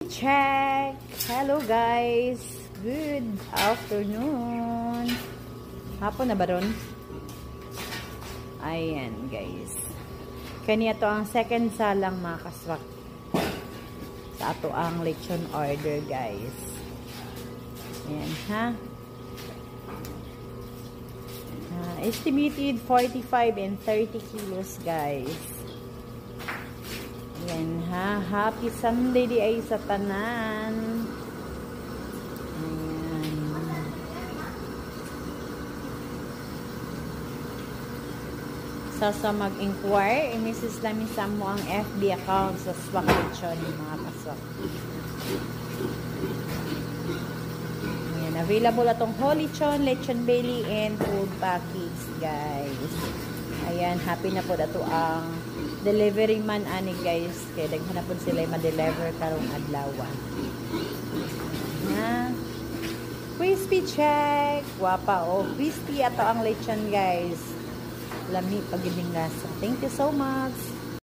Check! Hello guys! Good afternoon! Hapon na ba ron? Ayan guys. Kaniya to ang second salang mga kaswak. Sa ato ang lechon order guys. Ayan ha. Estimated 45 and 30 kilos guys. Ayan ha. Happy Sunday di ay sa tanan. Ayan. Sa mag-inquire, i-message namin sa mo ang FB account sa Swak Lechon mga kaswak. Ayan. Available atong whole lechon, lechon belly, and food package guys. Ayan. Happy na po dato ang delivery man ani guys. Kaya daghan na po sila ma-deliver karong adlaw. Na crispy check. Wapa o. Crispy ato ang lechon guys. Lami pagibing lasa. Thank you so much.